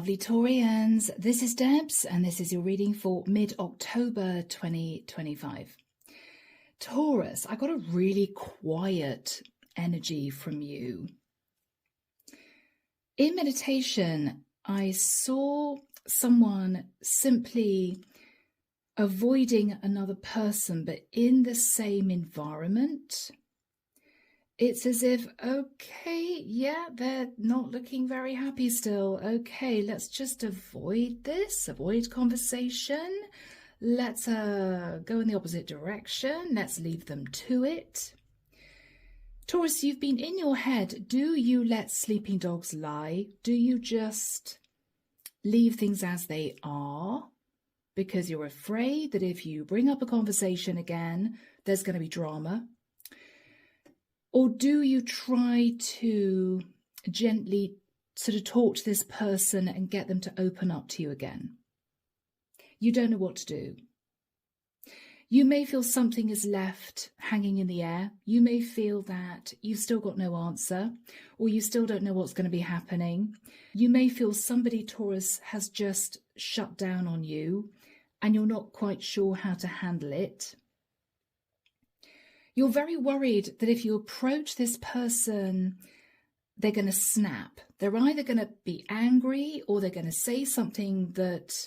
lovely Taurians, this is Debs and this is your reading for mid-October 2025. Taurus, I got a really quiet energy from you. In meditation, I saw someone simply avoiding another person, but in the same environment. It's as if, okay, yeah, they're not looking very happy still. Okay, let's just avoid this, avoid conversation. Let's go in the opposite direction. Let's leave them to it. Taurus, you've been in your head. Do you let sleeping dogs lie? Do you just leave things as they are? Because you're afraid that if you bring up a conversation again, there's going to be drama. Or do you try to gently sort of talk to this person and get them to open up to you again? You don't know what to do. You may feel something is left hanging in the air. You may feel that you've still got no answer, or you still don't know what's going to be happening. You may feel somebody, Taurus, has just shut down on you and you're not quite sure how to handle it. You're very worried that if you approach this person, they're going to snap. They're either going to be angry or they're going to say something that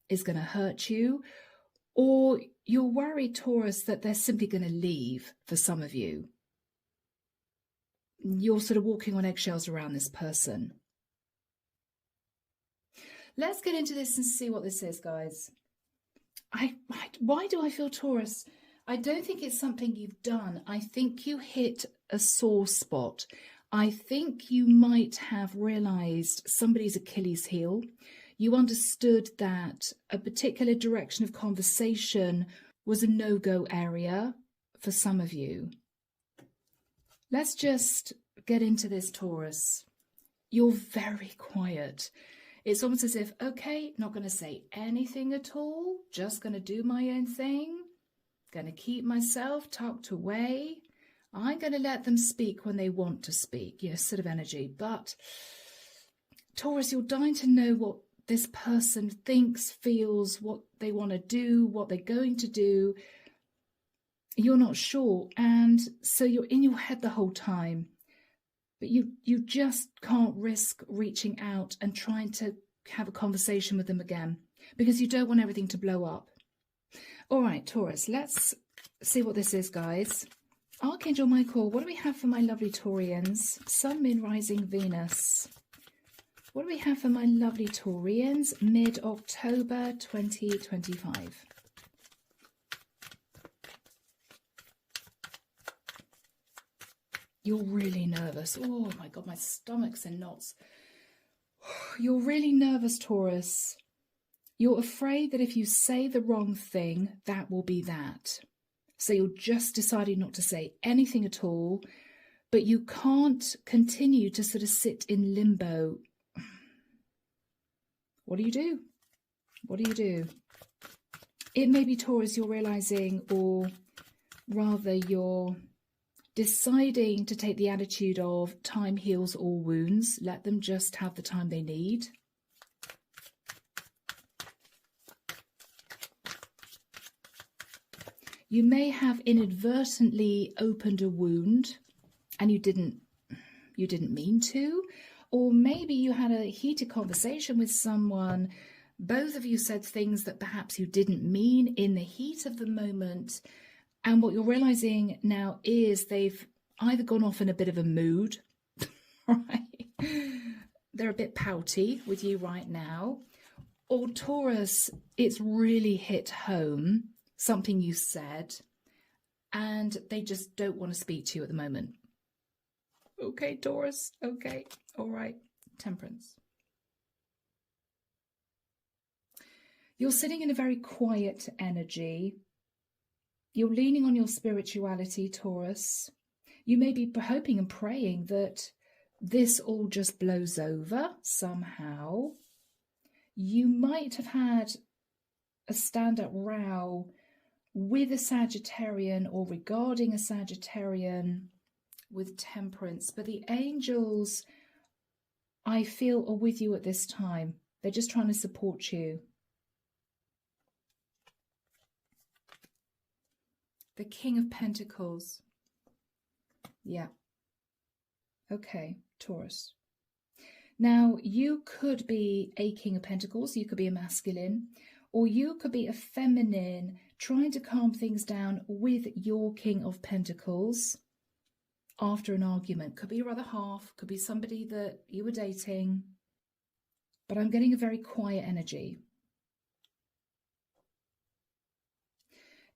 is going to hurt you, or you're worried, Taurus, that they're simply going to leave for some of you. You're sort of walking on eggshells around this person. Let's get into this and see what this is, guys. Why do I feel, Taurus? I don't think it's something you've done. I think you hit a sore spot. I think you might have realized somebody's Achilles heel. You understood that a particular direction of conversation was a no-go area for some of you. Let's just get into this, Taurus. You're very quiet. It's almost as if, okay, not going to say anything at all, just going to do my own thing. Going to keep myself tucked away. I'm going to let them speak when they want to speak. Yes, sort of energy. But Taurus, you're dying to know what this person thinks, feels, what they want to do, what they're going to do. You're not sure. And so you're in your head the whole time. But you just can't risk reaching out and trying to have a conversation with them again because you don't want everything to blow up. All right, Taurus, let's see what this is, guys. Archangel Michael, what do we have for my lovely Taurians? Sun, Moon, Rising, Venus. What do we have for my lovely Taurians? Mid-October 2025. You're really nervous. Oh, my God, my stomach's in knots. You're really nervous, Taurus. You're afraid that if you say the wrong thing, that will be that. So you're just deciding not to say anything at all, but you can't continue to sort of sit in limbo. What do you do? What do you do? It may be, Taurus, you're realizing, or rather you're deciding to take the attitude of time heals all wounds. Let them just have the time they need. You may have inadvertently opened a wound and you didn't mean to, or maybe you had a heated conversation with someone. Both of you said things that perhaps you didn't mean in the heat of the moment. And what you're realizing now is they've either gone off in a bit of a mood, right? They're a bit pouty with you right now. Or Taurus, it's really hit home, something you said, and they just don't want to speak to you at the moment. Okay, Taurus. Okay. All right. Temperance. You're sitting in a very quiet energy. You're leaning on your spirituality, Taurus. You may be hoping and praying that this all just blows over somehow. You might have had a stand-up row with a Sagittarian or regarding a Sagittarian with temperance, but the angels, I feel, are with you at this time. They're just trying to support you. The King of Pentacles. Yeah. Okay, Taurus. Now, you could be a King of Pentacles, you could be a masculine, or you could be a feminine trying to calm things down with your King of Pentacles after an argument. Could be your other half, could be somebody that you were dating, but I'm getting a very quiet energy.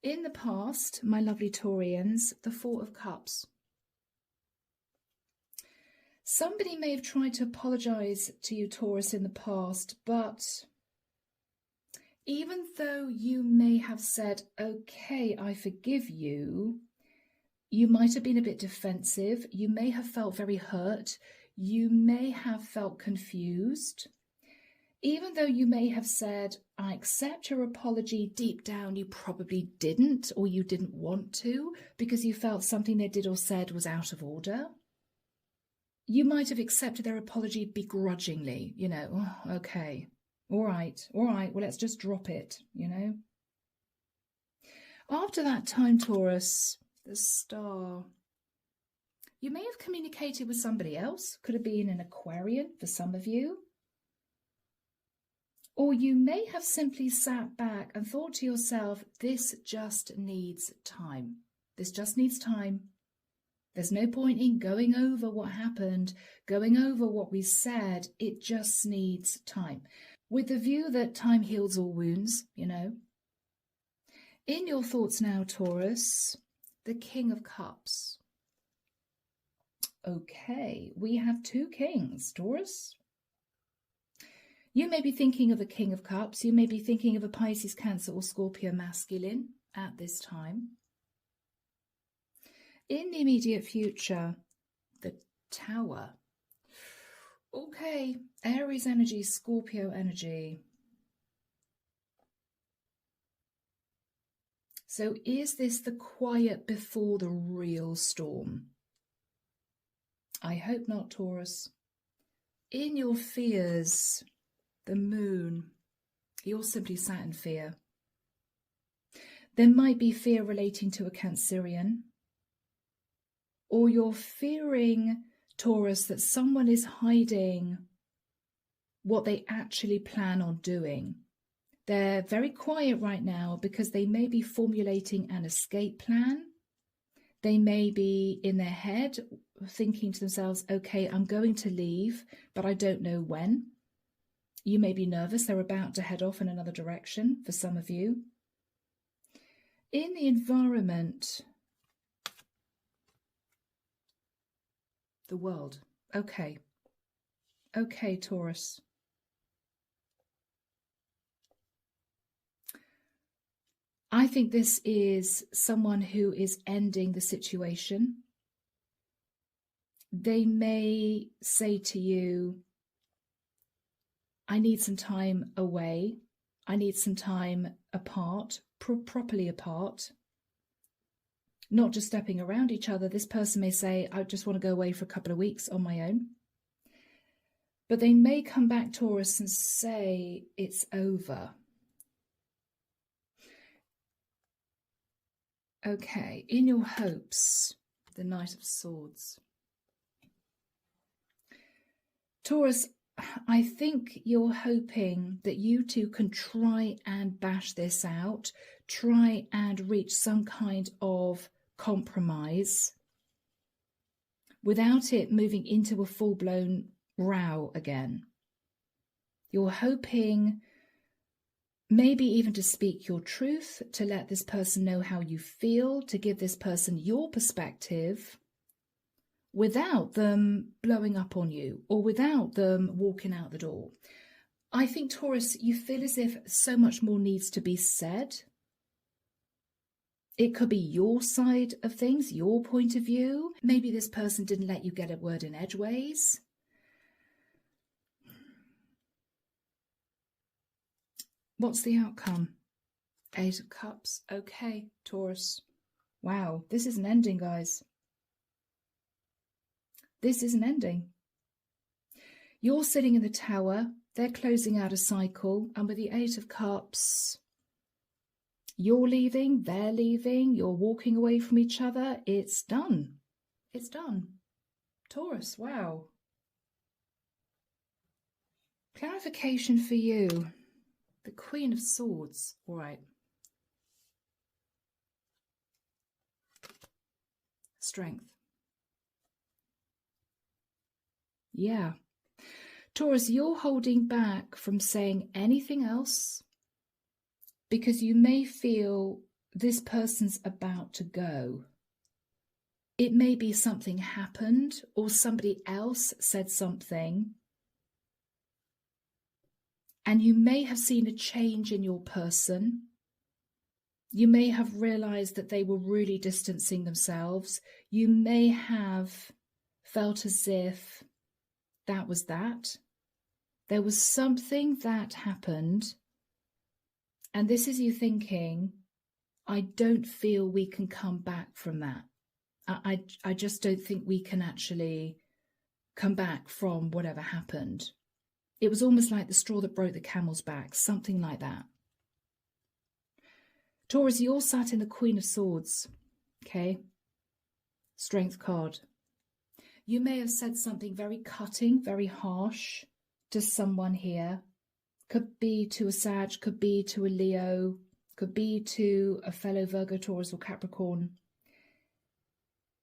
In the past, my lovely Taurians, the Four of Cups. Somebody may have tried to apologize to you, Taurus, in the past, but even though you may have said, okay, I forgive you, you might have been a bit defensive. You may have felt very hurt. You may have felt confused. Even though you may have said, I accept your apology, deep down you probably didn't, or you didn't want to, because you felt something they did or said was out of order. You might have accepted their apology begrudgingly, you know, oh, okay, all right, well, let's just drop it, you know. After that time, Taurus, the Star, you may have communicated with somebody else, could have been an Aquarian for some of you. Or you may have simply sat back and thought to yourself, this just needs time. This just needs time. There's no point in going over what happened, going over what we said. It just needs time. With the view that time heals all wounds, you know. In your thoughts now, Taurus, the King of Cups. Okay, we have two kings, Taurus. You may be thinking of a King of Cups. You may be thinking of a Pisces, Cancer or Scorpio masculine at this time. In the immediate future, the Tower. Okay, Aries energy, Scorpio energy. So is this the quiet before the real storm? I hope not, Taurus. In your fears, the Moon, you're simply sat in fear. There might be fear relating to a Cancerian, or you're fearing, Taurus, that someone is hiding what they actually plan on doing. They're very quiet right now because they may be formulating an escape plan. They may be in their head thinking to themselves, okay, I'm going to leave, but I don't know when. You may be nervous. They're about to head off in another direction for some of you. In the environment, the World. Okay. Okay, Taurus. I think this is someone who is ending the situation. They may say to you, I need some time away. I need some time apart, properly apart. Not just stepping around each other. This person may say, I just want to go away for a couple of weeks on my own. But they may come back, Taurus, and say it's over. Okay, in your hopes, the Knight of Swords. Taurus, I think you're hoping that you two can try and bash this out, try and reach some kind of compromise without it moving into a full-blown row again. You're hoping maybe even to speak your truth, to let this person know how you feel, to give this person your perspective without them blowing up on you or without them walking out the door. I think, Taurus, you feel as if so much more needs to be said. It could be your side of things, your point of view. Maybe this person didn't let you get a word in edgeways. What's the outcome? Eight of Cups. Okay, Taurus. Wow, this is an ending, guys. This is an ending. You're sitting in the Tower, they're closing out a cycle, and with the Eight of Cups, you're leaving, they're leaving, you're walking away from each other. It's done. It's done. Taurus, wow. Clarification for you. The Queen of Swords. All right. Strength. Yeah. Taurus, you're holding back from saying anything else because you may feel this person's about to go. It may be something happened or somebody else said something, and you may have seen a change in your person. You may have realized that they were really distancing themselves. You may have felt as if that was that. There was something that happened, and this is you thinking, I don't feel we can come back from that. I just don't think we can actually come back from whatever happened. It was almost like the straw that broke the camel's back, something like that. Taurus, you're sat in the Queen of Swords, okay? Strength card. You may have said something very cutting, very harsh to someone here. Could be to a Sag, could be to a Leo, could be to a fellow Virgo, Taurus or Capricorn.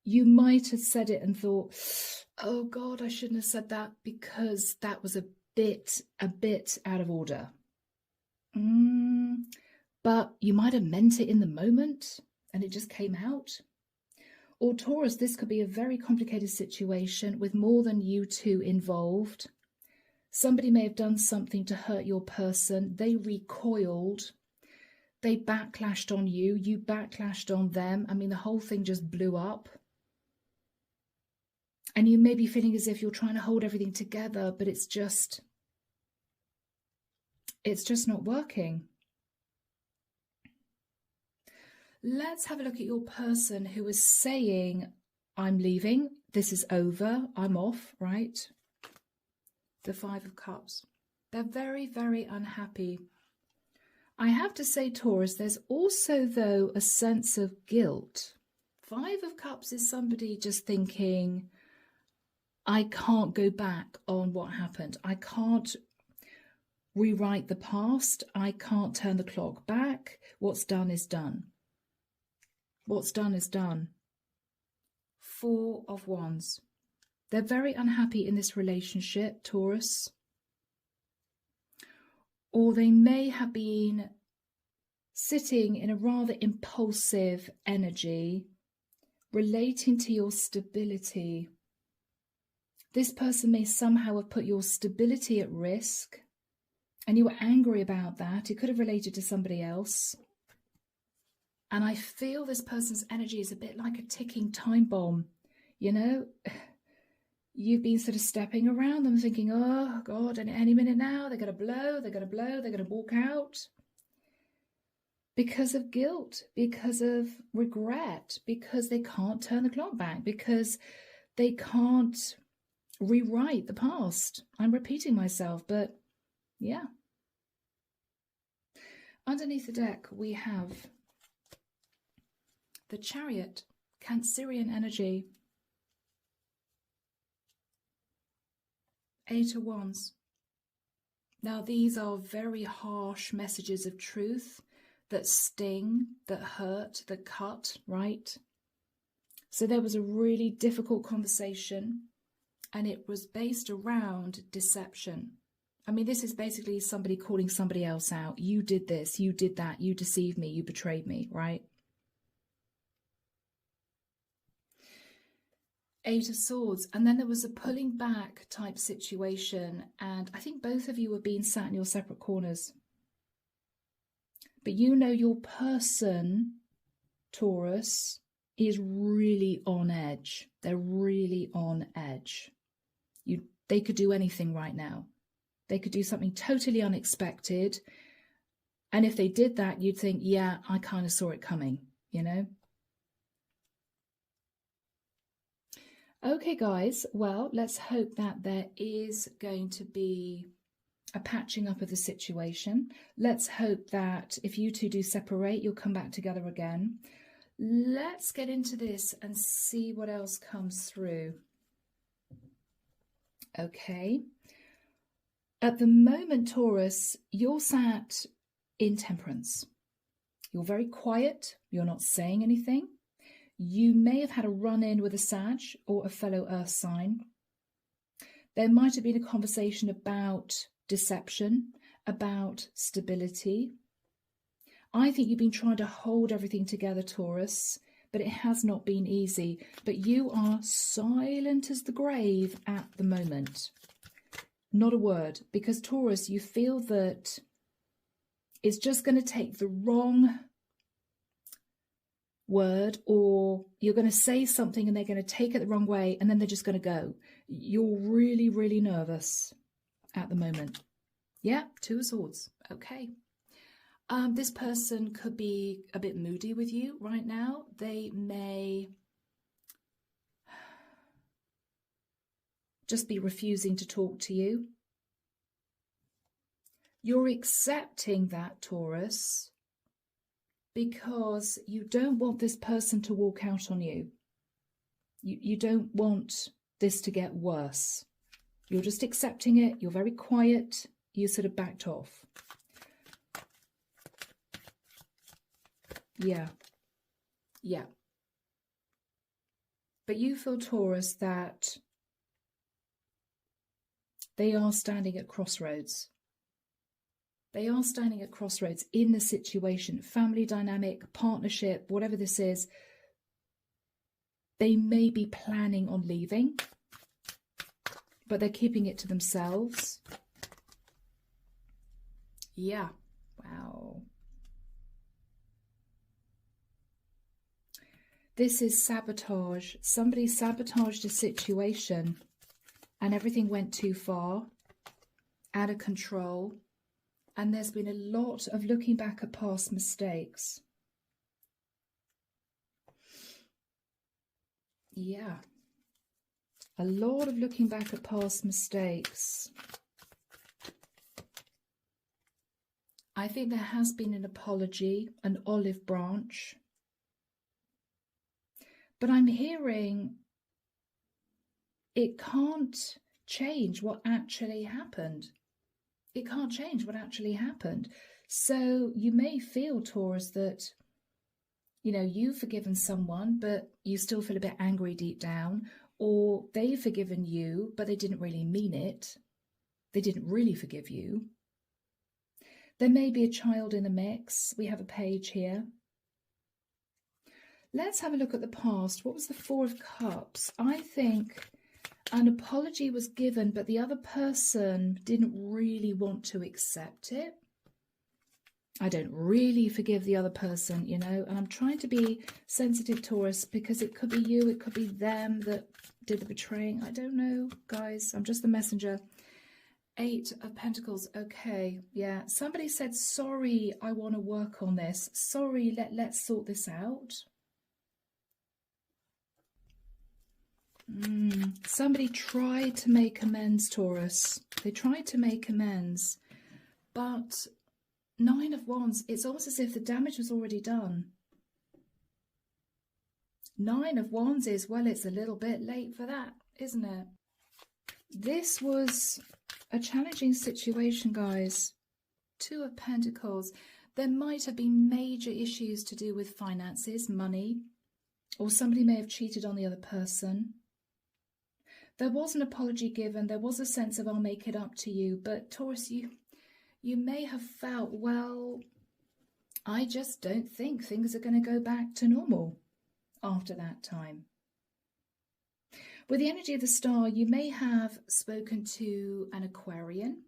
You might have said it and thought, oh God, I shouldn't have said that because that was a bit out of order. But you might have meant it in the moment and it just came out. Or Taurus, this could be a very complicated situation with more than you two involved. Somebody may have done something to hurt your person. They recoiled. They backlashed on you. You backlashed on them. I mean, the whole thing just blew up. And you may be feeling as if you're trying to hold everything together, but it's just not working. Let's have a look at your person who is saying, I'm leaving, this is over, I'm off, right? The Five of Cups. They're very, very unhappy. I have to say, Taurus, there's also, though, a sense of guilt. Five of Cups is somebody just thinking, I can't go back on what happened. I can't rewrite the past. I can't turn the clock back. What's done is done. What's done is done. Four of Wands. They're very unhappy in this relationship, Taurus. Or they may have been sitting in a rather impulsive energy relating to your stability. This person may somehow have put your stability at risk and you were angry about that. It could have related to somebody else. And I feel this person's energy is a bit like a ticking time bomb. You know, you've been sort of stepping around them thinking, oh God, any minute now, they're going to blow, they're going to walk out. Because of guilt, because of regret, because they can't turn the clock back, because they can't rewrite the past. I'm repeating myself, but yeah. Underneath the deck, we have the Chariot, Cancerian energy. Eight of Wands. Now, these are very harsh messages of truth that sting, that hurt, that cut, right? So there was a really difficult conversation and it was based around deception. I mean, this is basically somebody calling somebody else out. You did this, you did that, you deceived me, you betrayed me, right? Eight of Swords. And then there was a pulling back type situation. And I think both of you were being sat in your separate corners. But you know your person, Taurus, is really on edge. They're really on edge. They could do anything right now. They could do something totally unexpected. And if they did that, you'd think, yeah, I kind of saw it coming, you know? Okay, guys, well, let's hope that there is going to be a patching up of the situation. Let's hope that if you two do separate, you'll come back together again. Let's get into this and see what else comes through. Okay. At the moment, Taurus, you're sat in temperance. You're very quiet. You're not saying anything. You may have had a run-in with a Sag or a fellow Earth sign. There might have been a conversation about deception, about stability. I think you've been trying to hold everything together, Taurus, but it has not been easy. But you are silent as the grave at the moment. Not a word, because Taurus, you feel that it's just going to take the wrong word, or you're going to say something and they're going to take it the wrong way and then they're just going to go. You're really, really nervous at the moment. Yeah, Two of Swords. Okay. This person could be a bit moody with you right now. They may just be refusing to talk to you. You're accepting that, Taurus, because you don't want this person to walk out on you. You don't want this to get worse. You're just accepting it. You're very quiet. You sort of backed off. Yeah. Yeah. But you feel, Taurus, that they are standing at crossroads. They are standing at crossroads in the situation, family dynamic, partnership, whatever this is. They may be planning on leaving, but they're keeping it to themselves. Yeah. Wow. This is sabotage. Somebody sabotaged a situation and everything went too far, out of control. And there's been a lot of looking back at past mistakes. Yeah. A lot of looking back at past mistakes. I think there has been an apology, an olive branch. But I'm hearing it can't change what actually happened. It can't change what actually happened. So you may feel, Taurus, that, you know, you've forgiven someone, but you still feel a bit angry deep down, or they've forgiven you, but they didn't really mean it. They didn't really forgive you. There may be a child in the mix. We have a page here. Let's have a look at the past. What was the Four of Cups? I think an apology was given, but the other person didn't really want to accept it. I don't really forgive the other person, you know, and I'm trying to be sensitive, Taurus, because it could be you, it could be them that did the betraying. I don't know, guys. I'm just the messenger. Eight of Pentacles. Okay, yeah. Somebody said, sorry, I want to work on this. Sorry, let's sort this out. Somebody tried to make amends, Taurus. They tried to make amends. But Nine of Wands, it's almost as if the damage was already done. Nine of Wands is, well, it's a little bit late for that, isn't it? This was a challenging situation, guys. Two of Pentacles. There might have been major issues to do with finances, money, or somebody may have cheated on the other person. There was an apology given. There was a sense of, I'll make it up to you. But Taurus, you may have felt, well, I just don't think things are going to go back to normal after that time. With the energy of the star, you may have spoken to an Aquarian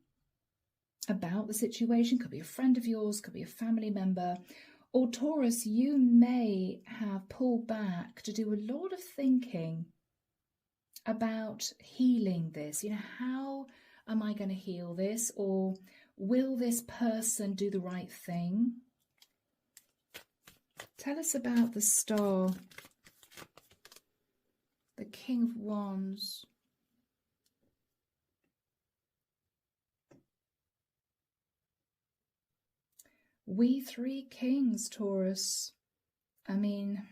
about the situation. Could be a friend of yours, could be a family member. Or Taurus, you may have pulled back to do a lot of thinking about healing this. You know, how am I going to heal this? Or will this person do the right thing? Tell us about the star, the King of Wands. We three kings, Taurus. I mean,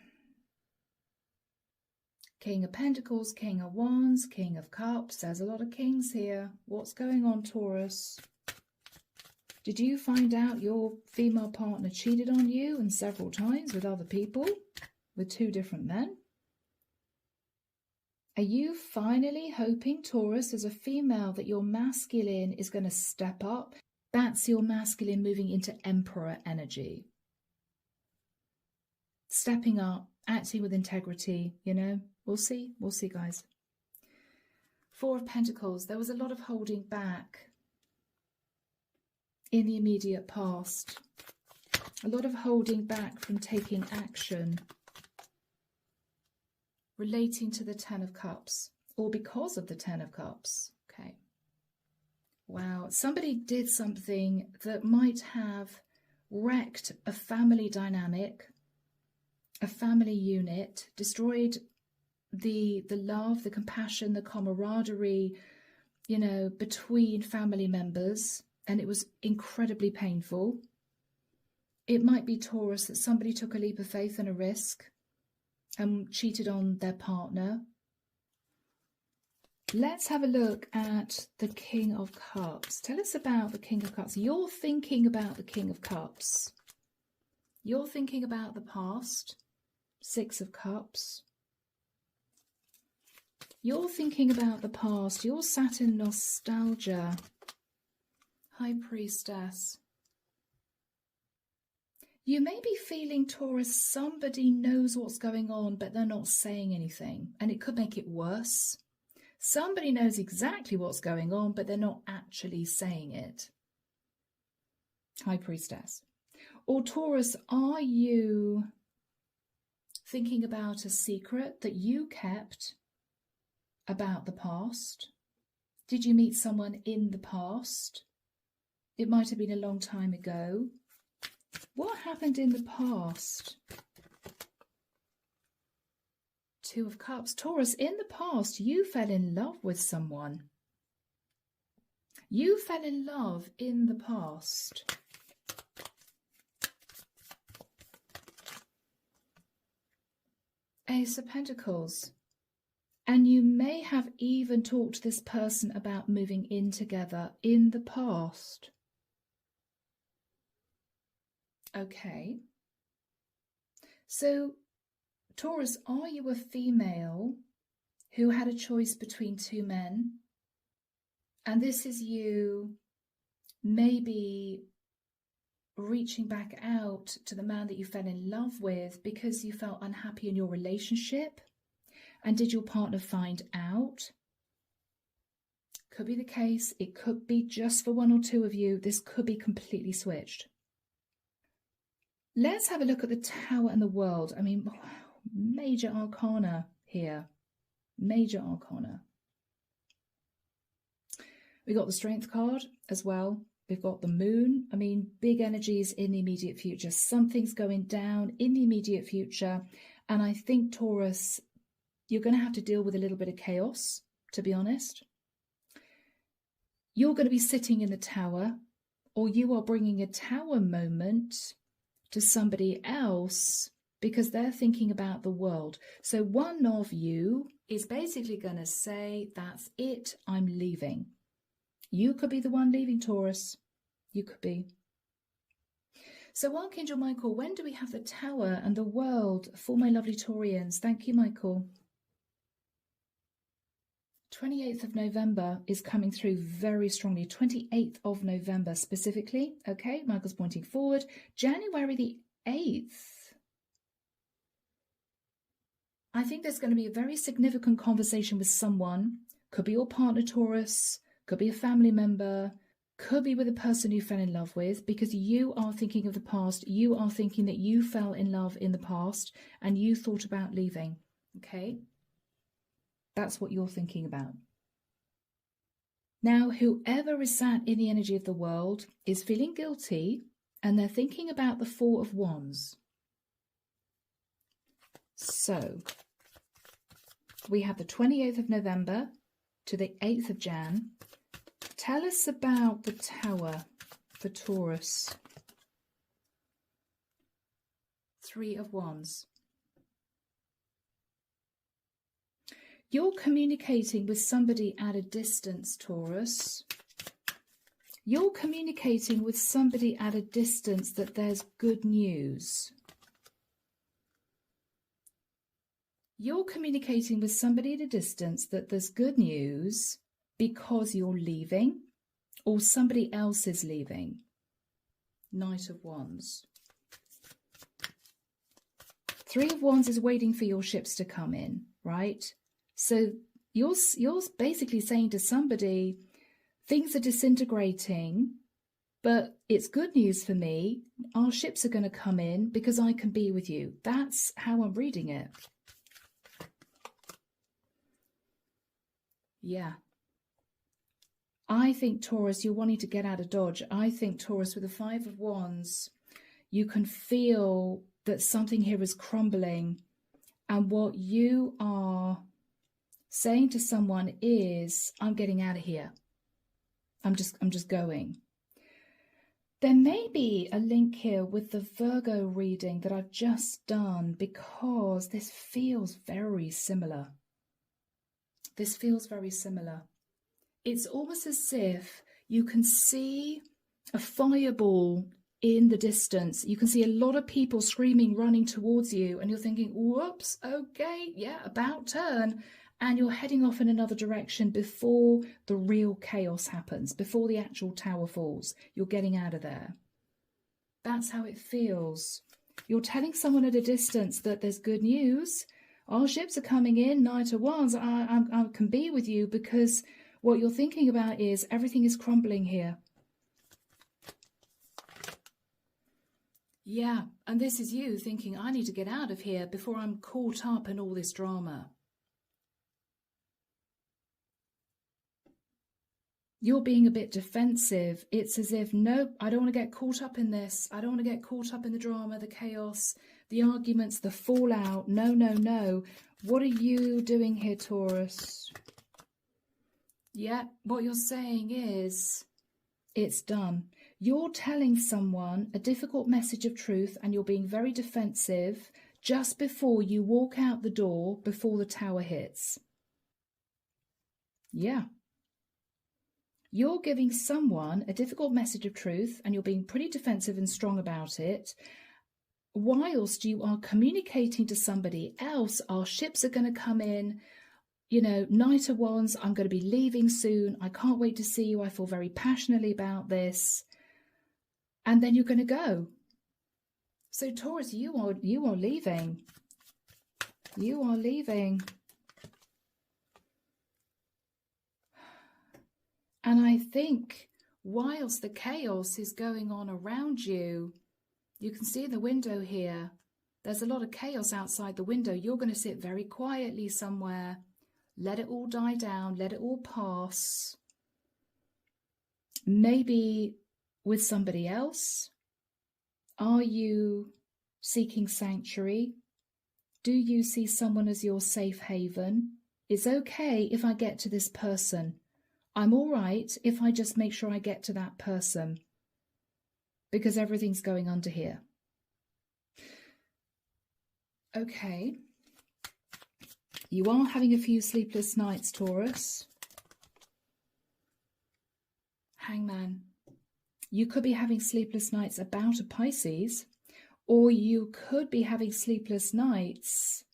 King of Pentacles, King of Wands, King of Cups. There's a lot of kings here. What's going on, Taurus? Did you find out your female partner cheated on you and several times with other people, with 2 different men? Are you finally hoping, Taurus, as a female, that your masculine is going to step up? That's your masculine moving into Emperor energy. Stepping up, acting with integrity, you know. We'll see, guys. 4 of Pentacles. There was a lot of holding back in the immediate past. A lot of holding back from taking action relating to the 10 of Cups, or because of the 10 of Cups. Okay. Wow. Somebody did something that might have wrecked a family dynamic, a family unit, destroyed the love, the compassion, the camaraderie, you know, between family members, and it was incredibly painful. It might be, Taurus, that somebody took a leap of faith and a risk and cheated on their partner. Let's have a look at the King of Cups. Tell us about the King of Cups. You're thinking about the King of Cups. You're thinking about the past. 6 of Cups. You're thinking about the past. You're sat in nostalgia. High Priestess. You may be feeling, Taurus, somebody knows what's going on, but they're not saying anything. And it could make it worse. Somebody knows exactly what's going on, but they're not actually saying it. High Priestess. Or Taurus, are you thinking about a secret that you kept about the past? Did you meet someone in the past? It might have been a long time ago. What happened in the past? 2 of Cups. Taurus, in the past, you fell in love with someone. You fell in love in the past. Ace of Pentacles. And you may have even talked to this person about moving in together in the past. Okay. So, Taurus, are you a female who had a choice between 2 men? And this is you maybe reaching back out to the man that you fell in love with because you felt unhappy in your relationship? And did your partner find out? Could be the case. It could be just for 1 or 2 of you. This could be completely switched. Let's have a look at the Tower and the World. I mean, major arcana here. Major arcana. We got the Strength card as well. We've got the Moon. I mean, big energies in the immediate future. Something's going down in the immediate future. And I think, Taurus, you're going to have to deal with a little bit of chaos, to be honest. You're going to be sitting in the Tower, or you are bringing a Tower moment to somebody else because they're thinking about the world. So one of you is basically going to say, that's it, I'm leaving. You could be the one leaving, Taurus. You could be. So Archangel Michael, when do we have the Tower and the World for my lovely Taurians? Thank you, Michael. 28th of November is coming through very strongly. 28th of November specifically. Okay, Michael's pointing forward. January the 8th. I think there's going to be a very significant conversation with someone. Could be your partner, Taurus. Could be a family member. Could be with a person you fell in love with, because you are thinking of the past. You are thinking that you fell in love in the past and you thought about leaving. Okay? That's what you're thinking about. Now, whoever is sat in the energy of the world is feeling guilty and they're thinking about the 4 of Wands. So, We have the 28th of November to the 8th of Jan. Tell us about the Tower for Taurus. 3 of Wands. You're communicating with somebody at a distance, Taurus. You're communicating with somebody at a distance that there's good news. You're communicating with somebody at a distance that there's good news because you're leaving or somebody else is leaving. Knight of Wands. 3 of Wands is waiting for your ships to come in, right? So you're basically saying to somebody, things are disintegrating, but it's good news for me. Our ships are going to come in because I can be with you. That's how I'm reading it. Yeah. I think, Taurus, you're wanting to get out of Dodge. I think, Taurus, with the 5 of Wands, you can feel that something here is crumbling. And what you are saying to someone is, I'm getting out of here. I'm just going. There may be a link here with the Virgo reading that I've just done because this feels very similar. This feels very similar. It's almost as if you can see a fireball in the distance. You can see a lot of people screaming, running towards you, and you're thinking, whoops, okay, yeah, about turn. And you're heading off in another direction before the real chaos happens, before the actual tower falls. You're getting out of there. That's how it feels. You're telling someone at a distance that there's good news. Our ships are coming in, Knight of Wands. I can be with you because what you're thinking about is everything is crumbling here. Yeah, and this is you thinking, I need to get out of here before I'm caught up in all this drama. You're being a bit defensive. It's as if, nope, I don't want to get caught up in this. I don't want to get caught up in the drama, the chaos, the arguments, the fallout. No, no, no. What are you doing here, Taurus? Yeah, what you're saying is, it's done. You're telling someone a difficult message of truth and you're being very defensive just before you walk out the door, before the tower hits. Yeah. You're giving someone a difficult message of truth and you're being pretty defensive and strong about it, whilst you are communicating to somebody else, our ships are going to come in, you know, Knight of Wands, I'm going to be leaving soon. I can't wait to see you. I feel very passionately about this. And then you're going to go. So Taurus, you are leaving. You are leaving. And I think whilst the chaos is going on around you, you can see in the window here, there's a lot of chaos outside the window. You're going to sit very quietly somewhere, let it all die down, let it all pass. Maybe with somebody else. Are you seeking sanctuary? Do you see someone as your safe haven? It's okay if I get to this person. I'm all right if I just make sure I get to that person because everything's going under here. Okay. You are having a few sleepless nights, Taurus. Hangman. You could be having sleepless nights about a Pisces, or you could be having sleepless nights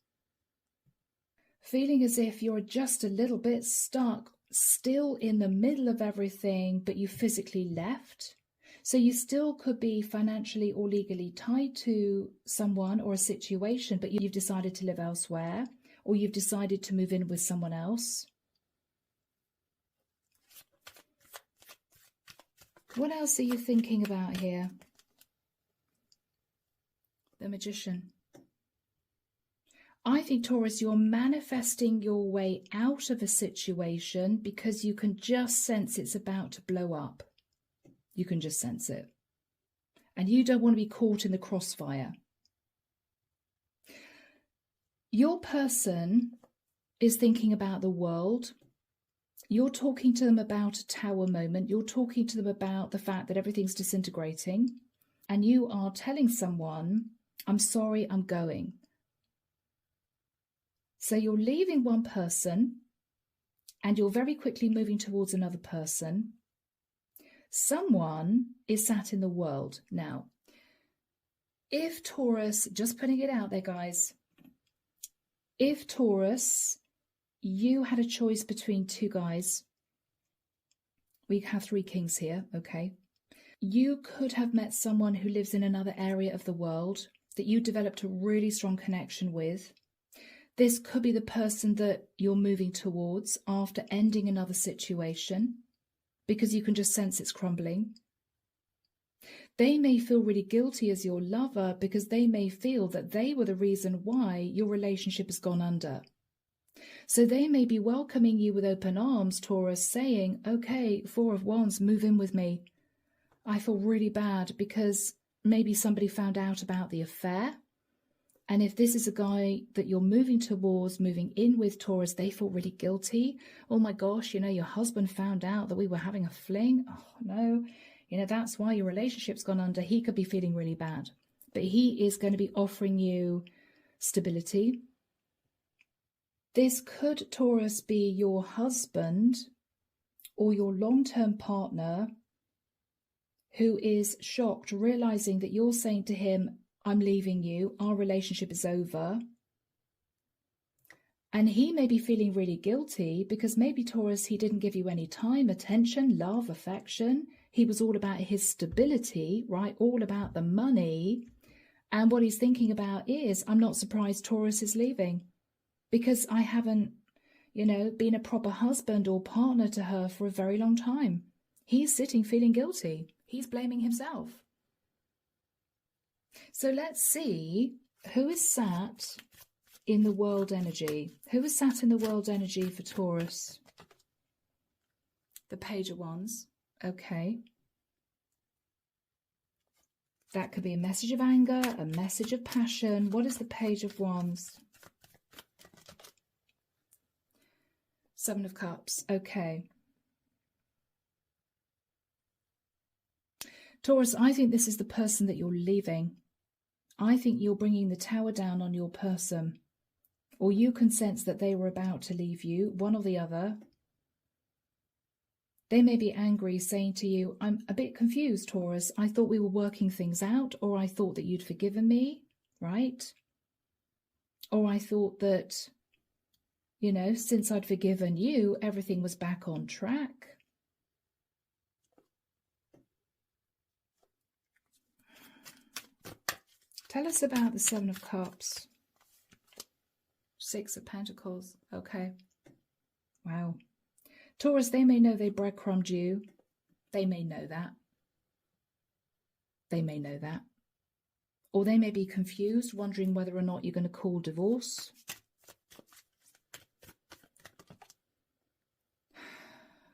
feeling as if you're just a little bit stuck, still in the middle of everything, but you physically left. So you still could be financially or legally tied to someone or a situation, but you've decided to live elsewhere, or you've decided to move in with someone else. What else are you thinking about here? The Magician. I think, Taurus, you're manifesting your way out of a situation because you can just sense it's about to blow up. You can just sense it. And you don't want to be caught in the crossfire. Your person is thinking about the world. You're talking to them about a tower moment. You're talking to them about the fact that everything's disintegrating. And you are telling someone, I'm sorry, I'm going. So you're leaving one person and you're very quickly moving towards another person. Someone is sat in the world. Now, if Taurus, just putting it out there, guys, if Taurus, you had a choice between two guys, we have 3 kings here, okay? You could have met someone who lives in another area of the world that you developed a really strong connection with. This could be the person that you're moving towards after ending another situation, because you can just sense it's crumbling. They may feel really guilty as your lover because they may feel that they were the reason why your relationship has gone under. So they may be welcoming you with open arms, Taurus, saying, okay, 4 of Wands, move in with me. I feel really bad because maybe somebody found out about the affair. And if this is a guy that you're moving towards, moving in with, Taurus, they feel really guilty. Oh my gosh, you know, your husband found out that we were having a fling. Oh no, you know, that's why your relationship's gone under. He could be feeling really bad. But he is going to be offering you stability. This could, Taurus, be your husband or your long-term partner who is shocked, realizing that you're saying to him, I'm leaving you, our relationship is over. And he may be feeling really guilty because maybe, Taurus, he didn't give you any time, attention, love, affection. He was all about his stability, right? All about the money. And what he's thinking about is, I'm not surprised Taurus is leaving because I haven't, you know, been a proper husband or partner to her for a very long time. He's sitting feeling guilty. He's blaming himself. So let's see who is sat in the world energy. Who is sat in the world energy for Taurus? The Page of Wands. Okay. That could be a message of anger, a message of passion. What is the Page of Wands? 7 of Cups. Okay. Taurus, I think this is the person that you're leaving. I think you're bringing the tower down on your person. Or you can sense that they were about to leave you, one or the other. They may be angry, saying to you, I'm a bit confused, Taurus. I thought we were working things out, or I thought that you'd forgiven me, right? Or I thought that, you know, since I'd forgiven you, everything was back on track. Tell us about the 7 of Cups. 6 of Pentacles. Okay. Wow. Taurus, they may know they breadcrumbed you. They may know that. They may know that. Or they may be confused, wondering whether or not you're going to call divorce.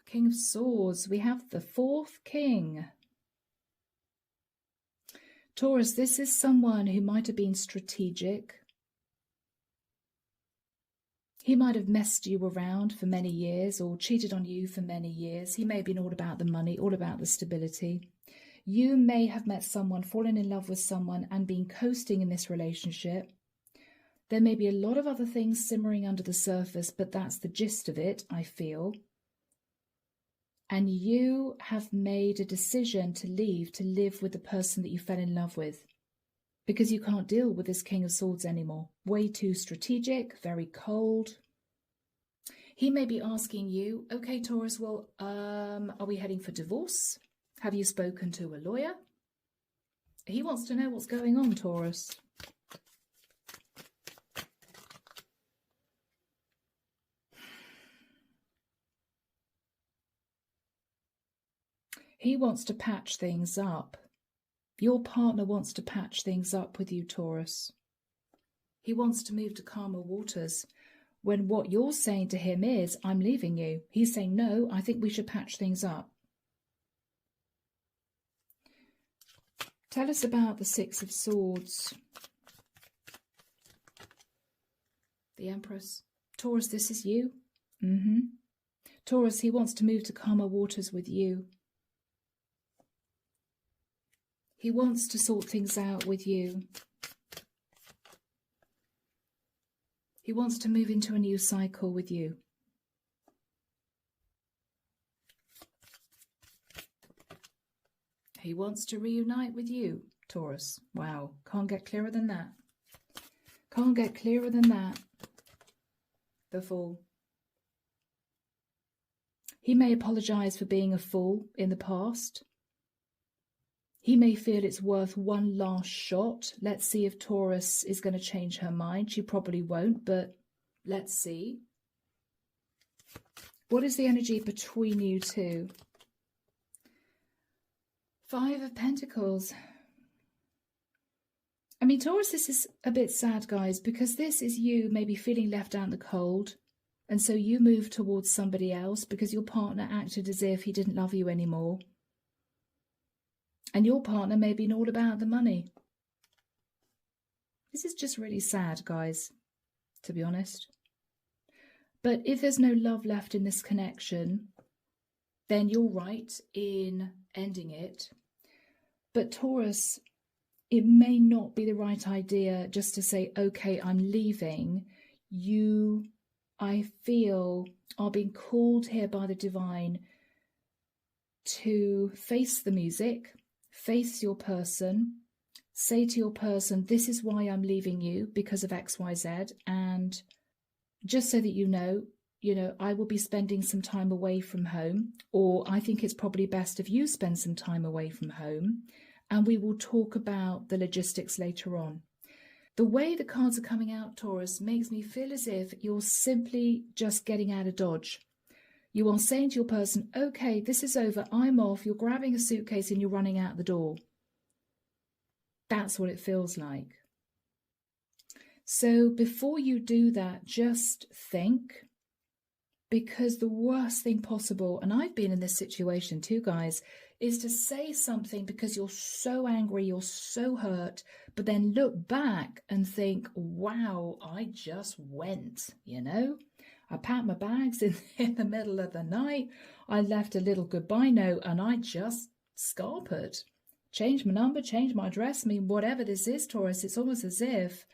King of Swords. We have the 4th King. Taurus, this is someone who might have been strategic. He might have messed you around for many years or cheated on you for many years. He may have been all about the money, all about the stability. You may have met someone, fallen in love with someone and been coasting in this relationship. There may be a lot of other things simmering under the surface, but that's the gist of it, I feel. And you have made a decision to leave, to live with the person that you fell in love with. Because you can't deal with this King of Swords anymore. Way too strategic, very cold. He may be asking you, okay, Taurus, well, are we heading for divorce? Have you spoken to a lawyer? He wants to know what's going on, Taurus. He wants to patch things up. Your partner wants to patch things up with you, Taurus. He wants to move to calmer waters. When what you're saying to him is, I'm leaving you. He's saying, no, I think we should patch things up. Tell us about the 6 of Swords. The Empress. Taurus, this is you. Taurus, he wants to move to calmer waters with you. He wants to sort things out with you. He wants to move into a new cycle with you. He wants to reunite with you, Taurus. Wow, can't get clearer than that. Can't get clearer than that. The Fool. He may apologize for being a fool in the past. He may feel it's worth one last shot. Let's see if Taurus is going to change her mind. She probably won't, but let's see. What is the energy between you two? 5 of Pentacles. I mean, Taurus, this is a bit sad, guys, because this is you maybe feeling left out in the cold. And so you move towards somebody else because your partner acted as if he didn't love you anymore. And your partner may be all about the money. This is just really sad, guys, to be honest. But if there's no love left in this connection, then you're right in ending it. But Taurus, it may not be the right idea just to say, okay, I'm leaving. You, I feel, are being called here by the divine to face the music, face your person, say to your person, this is why I'm leaving you because of X, Y, Z. And just so that you know, I will be spending some time away from home, or I think it's probably best if you spend some time away from home, and we will talk about the logistics later on. The way the cards are coming out, Taurus, makes me feel as if you're simply just getting out of Dodge. You are saying to your person, okay, this is over, I'm off, you're grabbing a suitcase and you're running out the door. That's what it feels like. So before you do that, just think, because the worst thing possible, and I've been in this situation too, guys, is to say something because you're so angry, you're so hurt, but then look back and think, wow, I just went, I packed my bags in the middle of the night. I left a little goodbye note and I just scarpered. Changed my number, changed my address. I mean, whatever this is, Taurus, it's almost as if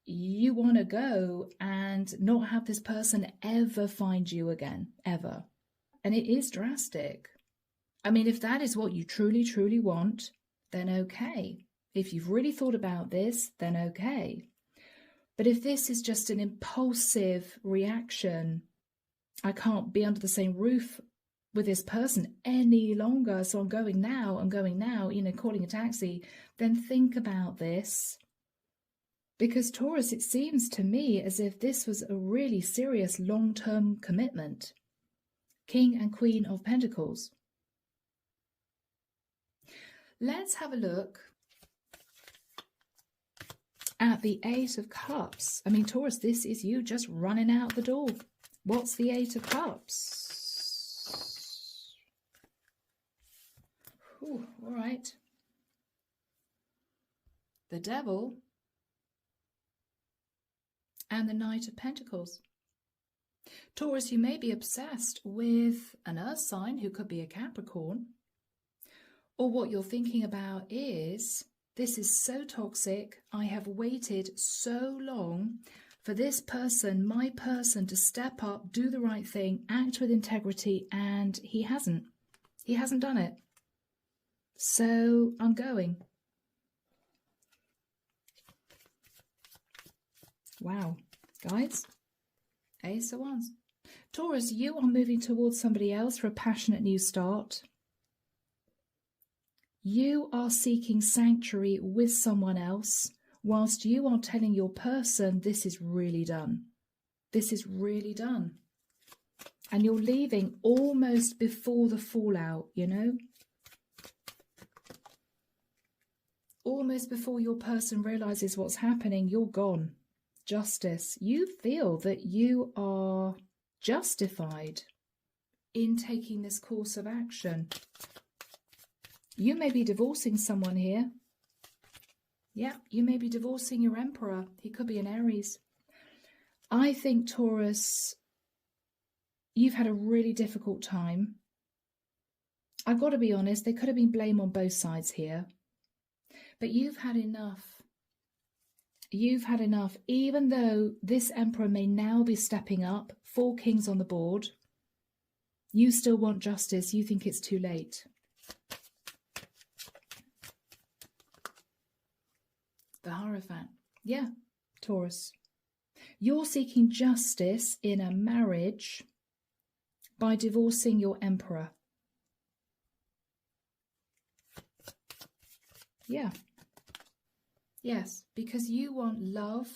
you want to go and not have this person ever find you again, ever. And it is drastic. I mean, if that is what you truly, truly want, then okay. If you've really thought about this, then okay. But if this is just an impulsive reaction, I can't be under the same roof with this person any longer, so I'm going now, calling a taxi, then think about this. Because Taurus, it seems to me as if this was a really serious long-term commitment. King and Queen of Pentacles. Let's have a look at the 8 of Cups. I mean, Taurus, this is you just running out the door. What's the 8 of Cups? Ooh, all right. The Devil and the Knight of Pentacles. Taurus, you may be obsessed with an earth sign who could be a Capricorn. Or what you're thinking about is, this is so toxic. I have waited so long for this person, my person, to step up, do the right thing, act with integrity, and he hasn't. He hasn't done it. So I'm going. Wow. Guys, Ace of Wands. Taurus, you are moving towards somebody else for a passionate new start. You are seeking sanctuary with someone else, whilst you are telling your person, this is really done. This is really done. And you're leaving almost before the fallout, Almost before your person realizes what's happening, you're gone. Justice. You feel that you are justified in taking this course of action. You may be divorcing someone here. Yeah, you may be divorcing your emperor. He could be an Aries. I think, Taurus, you've had a really difficult time. I've got to be honest, there could have been blame on both sides here. But you've had enough. You've had enough. Even though this Emperor may now be stepping up, 4 kings on the board, you still want justice. You think it's too late. The Hierophant. Yeah, Taurus. You're seeking justice in a marriage by divorcing your Emperor. Yeah. Yes, because you want love,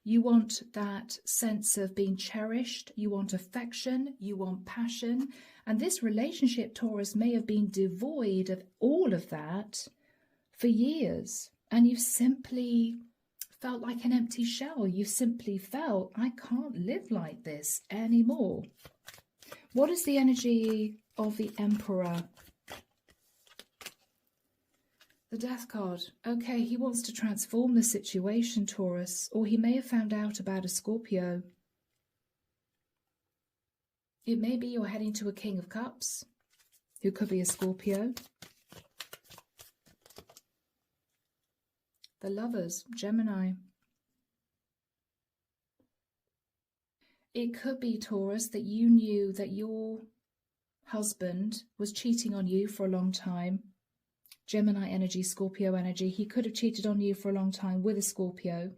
you want that sense of being cherished, you want affection, you want passion. And this relationship, Taurus, may have been devoid of all of that for years. And you've simply felt like an empty shell. You simply felt, I can't live like this anymore. What is the energy of the Emperor? The Death card. Okay, he wants to transform the situation, Taurus, or he may have found out about a Scorpio. It may be you're heading to a King of Cups, who could be a Scorpio. The Lovers, Gemini. It could be, Taurus, that you knew that your husband was cheating on you for a long time. Gemini energy, Scorpio energy. He could have cheated on you for a long time with a Scorpio.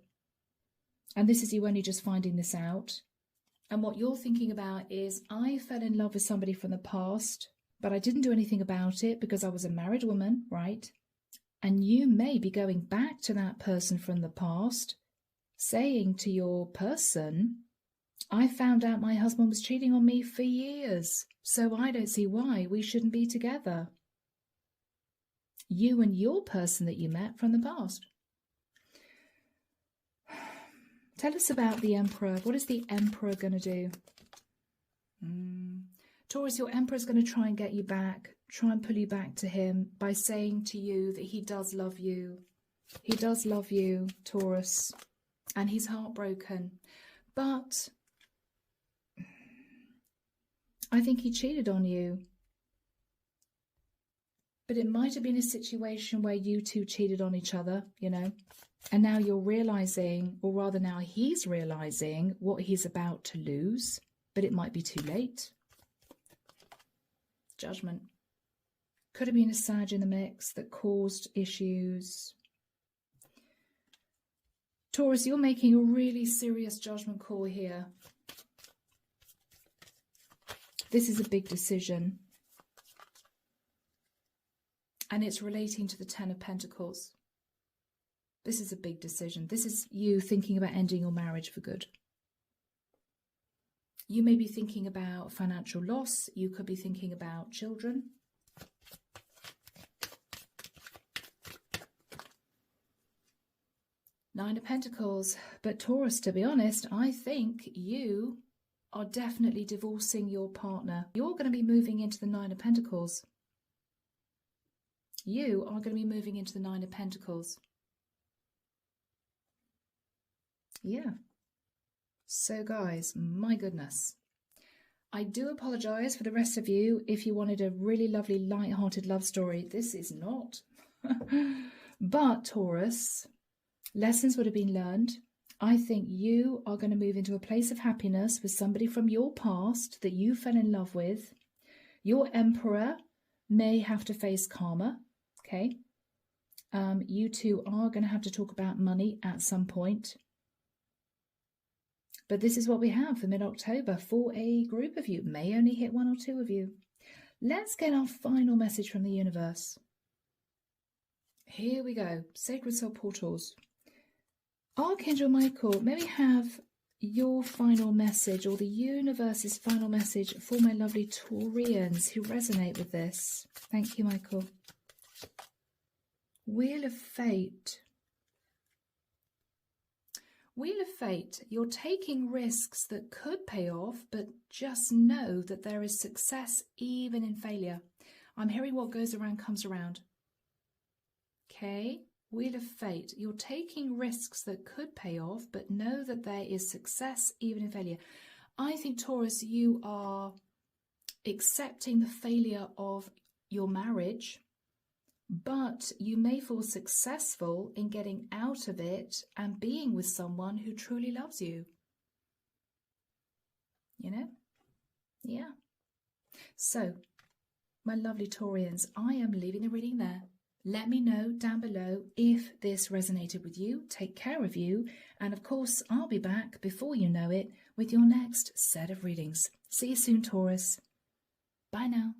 And this is you only just finding this out. And what you're thinking about is, I fell in love with somebody from the past, but I didn't do anything about it because I was a married woman, right? And you may be going back to that person from the past, saying to your person, I found out my husband was cheating on me for years, so I don't see why we shouldn't be together. You and your person that you met from the past. Tell us about the Emperor. What is the Emperor going to do? Taurus, your Emperor is going to try and get you back, try and pull you back to him by saying to you that he does love you. He does love you, Taurus, and he's heartbroken. But I think he cheated on you. But it might have been a situation where you two cheated on each other, you know, and now you're realizing, or rather now he's realizing what he's about to lose, but it might be too late. Judgment. Could have been a Sag in the mix that caused issues. Taurus, you're making a really serious judgment call here. This is a big decision. And it's relating to the Ten of Pentacles. This is a big decision. This is you thinking about ending your marriage for good. You may be thinking about financial loss. You could be thinking about children. Nine of Pentacles. But Taurus, to be honest, I think you are definitely divorcing your partner. You're going to be moving into the Nine of Pentacles. You are going to be moving into the Nine of Pentacles. Yeah. So guys, my goodness. I do apologise for the rest of you if you wanted a really lovely light-hearted love story. This is not. But Taurus, lessons would have been learned. I think you are going to move into a place of happiness with somebody from your past that you fell in love with. Your Emperor may have to face karma. Okay, you two are going to have to talk about money at some point. But this is what we have for mid-October for a group of you. May only hit 1 or 2 of you. Let's get our final message from the universe. Here we go. Sacred Soul Portals. Archangel Michael, may we have your final message, or the universe's final message for my lovely Taurians who resonate with this. Thank you, Michael. Wheel of Fate. Wheel of Fate, you're taking risks that could pay off, but just know that there is success even in failure. I'm hearing what goes around comes around. Okay, Wheel of Fate. You're taking risks that could pay off, but know that there is success even in failure. I think, Taurus, you are accepting the failure of your marriage, but you may feel successful in getting out of it and being with someone who truly loves you. You know? Yeah. So, my lovely Taurians, I am leaving the reading there. Let me know down below if this resonated with you. Take care of you. And of course, I'll be back before you know it with your next set of readings. See you soon, Taurus. Bye now.